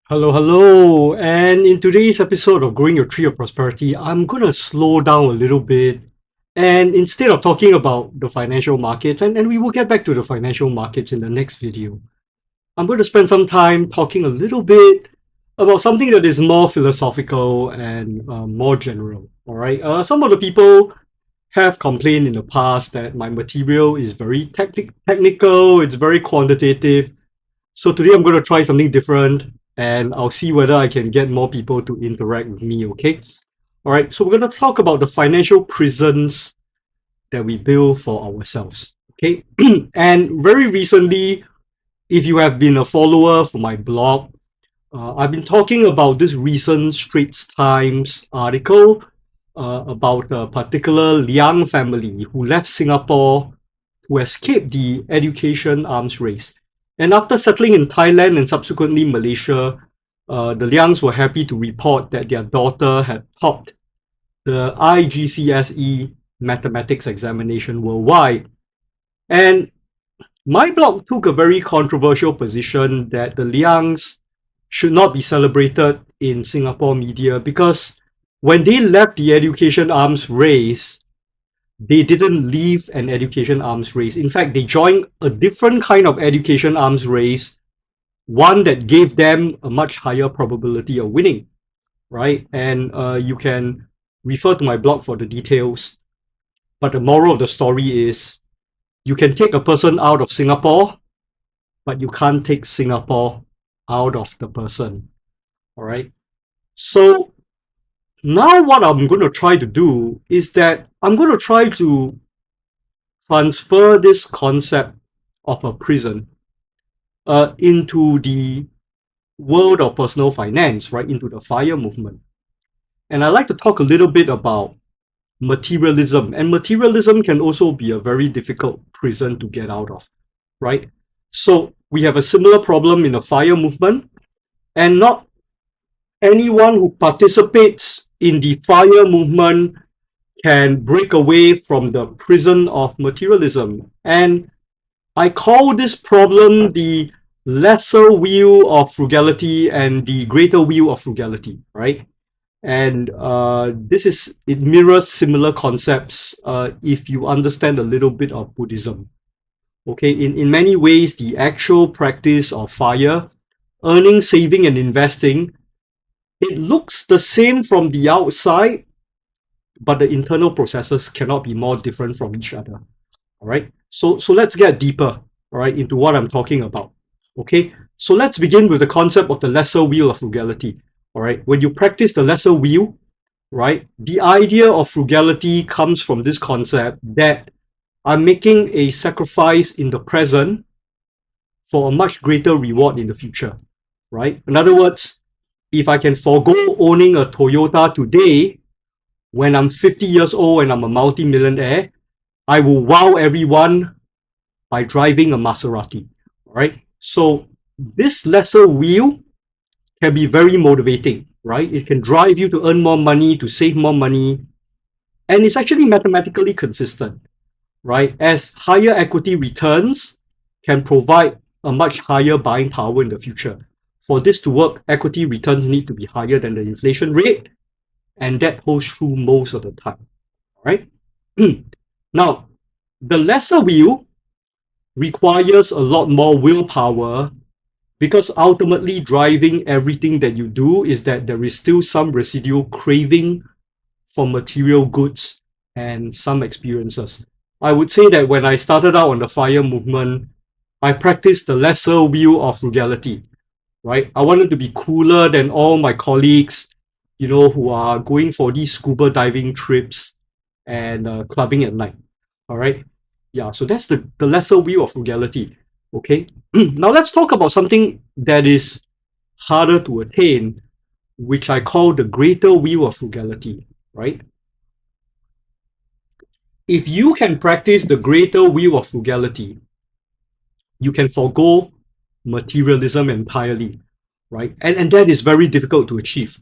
Hello, hello. And in today's episode of Growing Your Tree of Prosperity, I'm going to slow down a little bit. And instead of talking about the financial markets, and we will get back to the financial markets in the next video, I'm going to spend some time talking a little bit about something that is more philosophical and more general. All right. Some of the people have complained in the past that my material is very technical, it's very quantitative. So today I'm going to try something different and I'll see whether I can get more people to interact with me, okay? All right, so we're going to talk about the financial prisons that we build for ourselves, okay? And very recently, if you have been a follower for my blog, I've been talking about this recent Straits Times article about a particular Liang family who left Singapore to escape the education arms race. And after settling in Thailand and subsequently Malaysia, the Liangs were happy to report that their daughter had topped the IGCSE mathematics examination worldwide. And my blog took a very controversial position that the Liangs should not be celebrated in Singapore media because when they left the education arms race, they didn't leave an education arms race. In fact, they joined a different kind of education arms race, one that gave them a much higher probability of winning, right? And you can refer to my blog for the details. But the moral of the story is you can take a person out of Singapore, but you can't take Singapore out of the person, all right? So now what I'm going to try to do is that I'm going to try to transfer this concept of a prison into the world of personal finance, right, into the FIRE movement. And I'd like to talk a little bit about materialism. And materialism can also be a very difficult prison to get out of, right? So we have a similar problem in the FIRE movement, and not anyone who participates in the FIRE movement can break away from the prison of materialism. And I call this problem the lesser wheel of frugality and the greater wheel of frugality, right? And it mirrors similar concepts if you understand a little bit of Buddhism. Okay, in many ways, the actual practice of FIRE, earning, saving, and investing, it looks the same from the outside, but the internal processes cannot be more different from each other. All right, so let's get deeper, all right, into what I'm talking about. Okay, so let's begin with the concept of the lesser wheel of frugality. All right, when you practice the lesser wheel, right, the idea of frugality comes from this concept that I'm making a sacrifice in the present for a much greater reward in the future, right? In other words, if I can forego owning a Toyota today when I'm 50 years old and I'm a multi-millionaire, I will wow everyone by driving a Maserati, right? So this lesser wheel can be very motivating, right? It can drive you to earn more money, to save more money, and it's actually mathematically consistent, right? As higher equity returns can provide a much higher buying power in the future. For this to work, equity returns need to be higher than the inflation rate, and that holds true most of the time, right? Now, the lesser wheel requires a lot more willpower because ultimately driving everything that you do is that there is still some residual craving for material goods and some experiences. I would say that when I started out on the FIRE movement, I practiced the lesser wheel of frugality, right? I wanted to be cooler than all my colleagues, who are going for these scuba diving trips and clubbing at night, all right? Yeah, so that's the lesser wheel of frugality, okay? Now let's talk about something that is harder to attain, which I call the greater wheel of frugality, right? If you can practice the greater wheel of frugality, you can forego materialism entirely, right? And that is very difficult to achieve.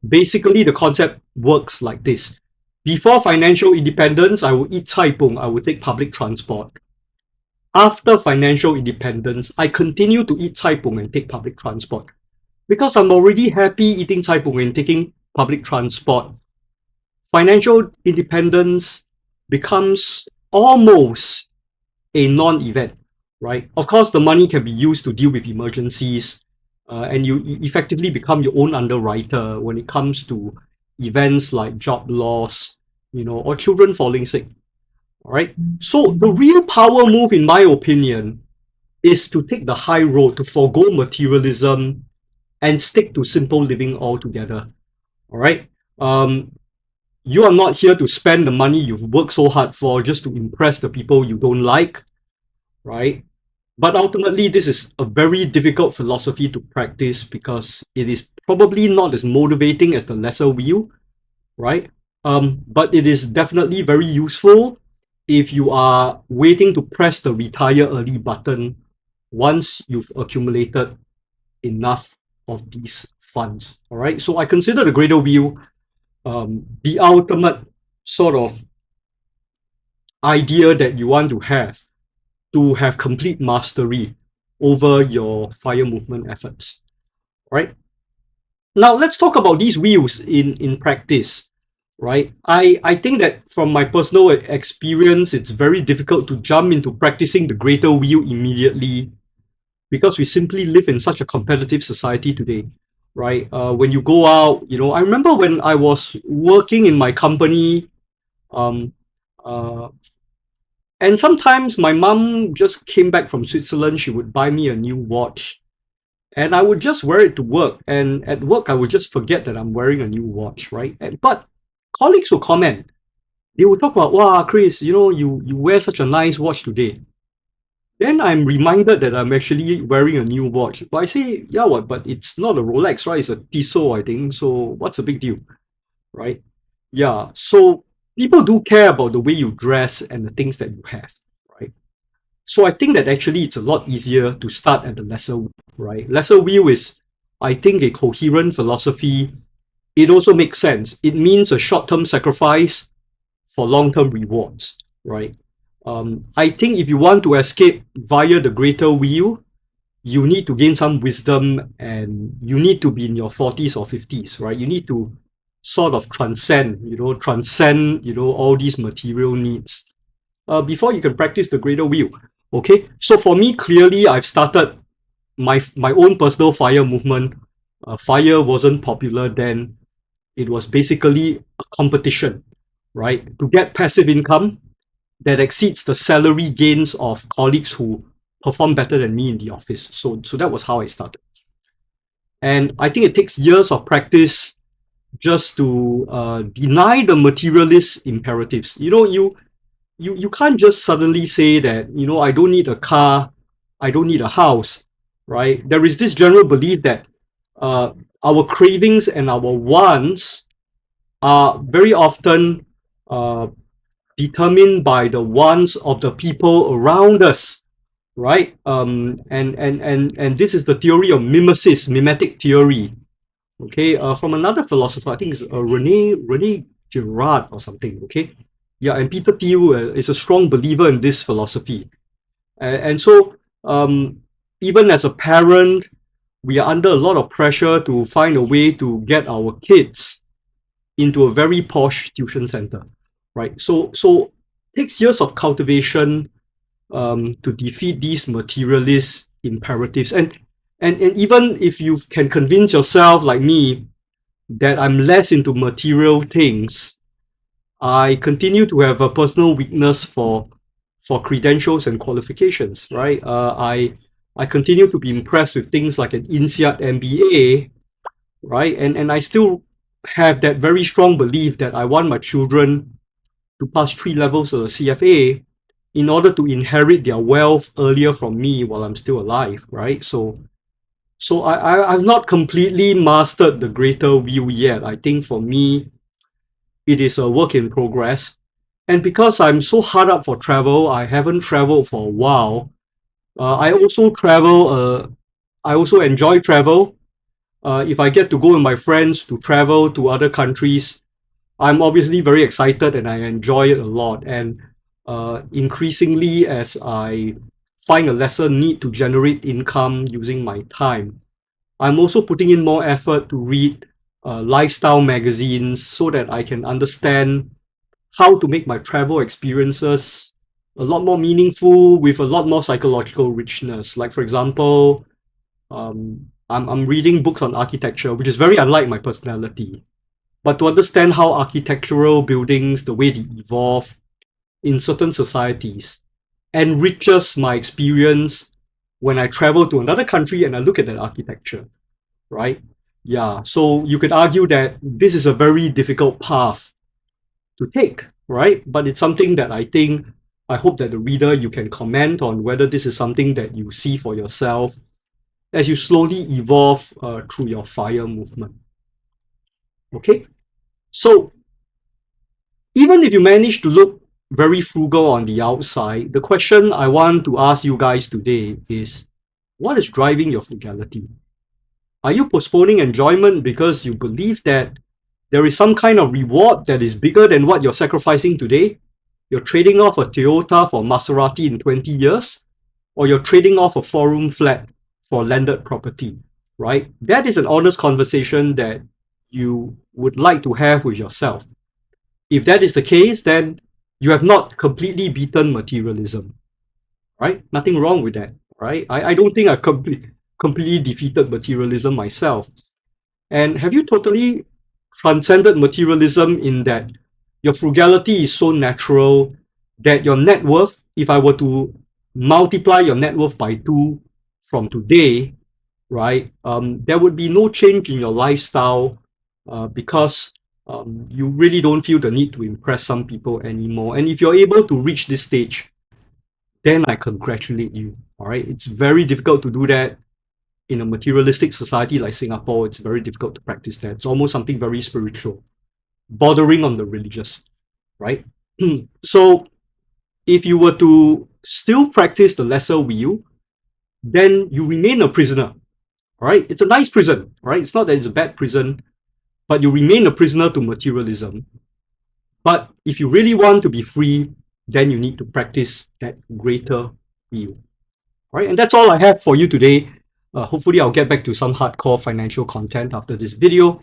Basically, the concept works like this. Before financial independence, I will eat cai pong, I will take public transport. After financial independence, I continue to eat cai pong and take public transport. because I'm already happy eating Cai Png and taking public transport, financial independence becomes almost a non-event, right? Of course, the money can be used to deal with emergencies, and you effectively become your own underwriter when it comes to events like job loss, or children falling sick. All right. So the real power move, in my opinion, is to take the high road, to forego materialism and stick to simple living altogether. All right. Um, you are not here to spend the money you've worked so hard for just to impress the people you don't like, right? But ultimately, this is a very difficult philosophy to practice because it is probably not as motivating as the lesser will, right? But it is definitely very useful if you are waiting to press the retire early button once you've accumulated enough of these funds. All right. So I consider the greater will the ultimate sort of idea that you want to have complete mastery over your fire movement efforts. Right. Now let's talk about these wheels in practice. Right. I think that from my personal experience, it's very difficult to jump into practicing the greater wheel immediately because we simply live in such a competitive society today, right? When you go out, I remember when I was working in my company, um, uh, and sometimes my mum just came back from Switzerland. She would buy me a new watch, and I would just wear it to work. And at work, I would just forget that I'm wearing a new watch, right? But colleagues will comment. They will talk about, "Wow, Chris, you wear such a nice watch today." Then I'm reminded that I'm actually wearing a new watch. But I say, yeah, what? But it's not a Rolex, right? It's a Tissot, I think. So what's the big deal, right? Yeah. So people do care about the way you dress and the things that you have, right? So I think that actually it's a lot easier to start at the lesser wheel, right? Lesser wheel is, I think, a coherent philosophy. It also makes sense. It means a short-term sacrifice for long-term rewards, right? I think if you want to escape via the greater wheel, you need to gain some wisdom and you need to be in your 40s or 50s, right? You need to sort of transcend, all these material needs before you can practice the greater wheel. Okay, so for me, clearly, I've started my own personal fire movement. Fire wasn't popular then. It was basically a competition, right? To get passive income that exceeds the salary gains of colleagues who perform better than me in the office. So that was how I started. And I think it takes years of practice just to deny the materialist imperatives. You can't just suddenly say that, I don't need a car, I don't need a house, right? There is this general belief that uh, our cravings and our wants are very often uh, determined by the wants of the people around us, right? And this is the theory of mimesis, mimetic theory. Okay, from another philosopher, I think it's Rene Girard or something. Okay, yeah, and Peter Thiel is a strong believer in this philosophy, and so even as a parent, we are under a lot of pressure to find a way to get our kids into a very posh tuition center, right? So it takes years of cultivation to defeat these materialist imperatives. And even if you can convince yourself, like me, that I'm less into material things, I continue to have a personal weakness for credentials and qualifications, right? I continue to be impressed with things like an INSEAD MBA, right? And I still have that very strong belief that I want my children to pass 3 levels of the CFA in order to inherit their wealth earlier from me while I'm still alive, right? So I've not completely mastered the greater will yet. I think for me, it is a work in progress. And because I'm so hard up for travel, I haven't traveled for a while. I also travel, I also enjoy travel. If I get to go with my friends to travel to other countries, I'm obviously very excited and I enjoy it a lot. And increasingly, as I find a lesser need to generate income using my time, I'm also putting in more effort to read lifestyle magazines so that I can understand how to make my travel experiences a lot more meaningful with a lot more psychological richness. Like, for example, I'm reading books on architecture, which is very unlike my personality. But to understand how architectural buildings, the way they evolve in certain societies, enriches my experience when I travel to another country and I look at that architecture, right? Yeah, so you could argue that this is a very difficult path to take, right? But it's something that I hope that the reader, you can comment on whether this is something that you see for yourself as you slowly evolve through your FIRE movement. Okay, so even if you manage to look very frugal on the outside, the question I want to ask you guys today is, what is driving your frugality? Are you postponing enjoyment because you believe that there is some kind of reward that is bigger than what you're sacrificing today? You're trading off a Toyota for Maserati in 20 years, or you're trading off a four-room flat for landed property, right? That is an honest conversation that you would like to have with yourself. If that is the case, then you have not completely beaten materialism, right? Nothing wrong with that, right? I don't think I've completely defeated materialism myself. And have you totally transcended materialism in that your frugality is so natural that your net worth, if I were to multiply your net worth by 2 from today, right, there would be no change in your lifestyle because you really don't feel the need to impress some people anymore. And if you're able to reach this stage, then I congratulate you. All right, it's very difficult to do that in a materialistic society like Singapore. It's very difficult to practice that. It's almost something very spiritual, bordering on the religious, right? So if you were to still practice the lesser will, then you remain a prisoner, right? It's a nice prison, right? It's not that it's a bad prison, but you remain a prisoner to materialism. But if you really want to be free, then you need to practice that greater will, right? And that's all I have for you today. Hopefully, I'll get back to some hardcore financial content after this video.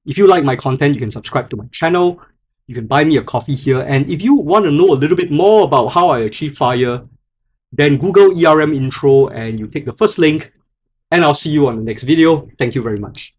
If you like my content, you can subscribe to my channel. You can buy me a coffee here. And if you want to know a little bit more about how I achieve FIRE, then Google ERM intro and you take the first link. And I'll see you on the next video. Thank you very much.